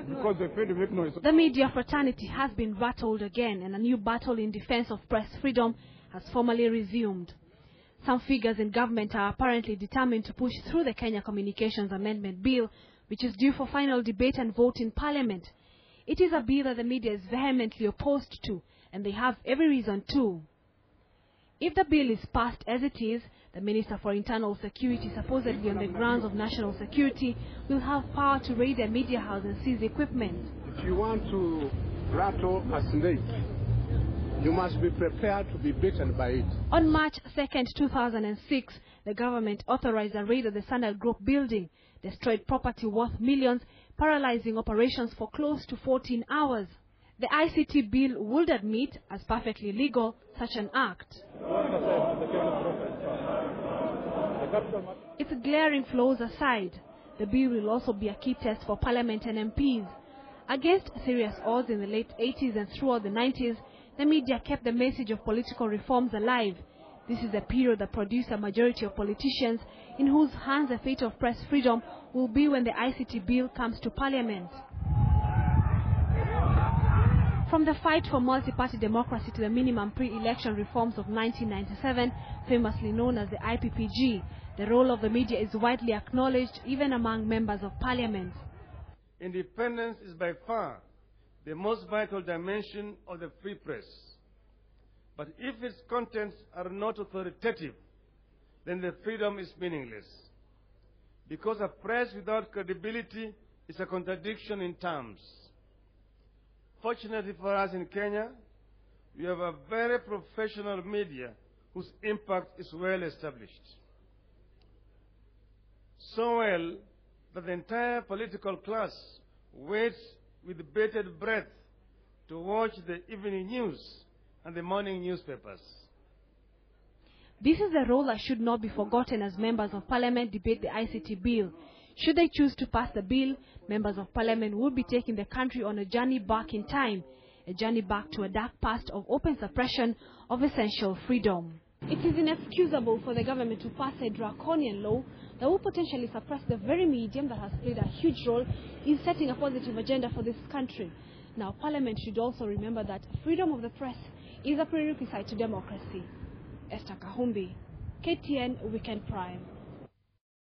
because they fail to make noise. The media fraternity has been rattled again, and a new battle in defense of press freedom has formally resumed. Some figures in government are apparently determined to push through the Kenya Communications Amendment Bill, which is due for final debate and vote in Parliament. It is a bill that the media is vehemently opposed to, and they have every reason to. If the bill is passed as it is, the Minister for Internal Security, supposedly on the grounds of national security, will have power to raid a media house and seize equipment. If you want to rattle a snake, you must be prepared to be bitten by it. On March 2nd, 2006, the government authorized a raid of the Standard Group building, destroyed property worth millions, paralyzing operations for close to 14 hours. The ICT bill would admit, as perfectly legal, such an act. Its glaring flaws aside, the bill will also be a key test for Parliament and MPs. Against serious odds in the late 80s and throughout the 90s, the media kept the message of political reforms alive. This is a period that produced a majority of politicians in whose hands the fate of press freedom will be when the ICT bill comes to Parliament. From the fight for multi-party democracy to the minimum pre-election reforms of 1997, famously known as the IPPG, the role of the media is widely acknowledged even among members of Parliament. Independence is by far the most vital dimension of the free press. But if its contents are not authoritative, then the freedom is meaningless. Because a press without credibility is a contradiction in terms. Fortunately for us in Kenya, we have a very professional media whose impact is well established. So well that the entire political class waits with bated breath to watch the evening news and the morning newspapers. This is a role that should not be forgotten as members of Parliament debate the ICT bill. Should they choose to pass the bill, members of Parliament would be taking the country on a journey back in time, a journey back to a dark past of open suppression of essential freedom. It is inexcusable for the government to pass a draconian law that will potentially suppress the very medium that has played a huge role in setting a positive agenda for this country. Now, Parliament should also remember that freedom of the press is a prerequisite to democracy. Esther Kahumbi, KTN Weekend Prime.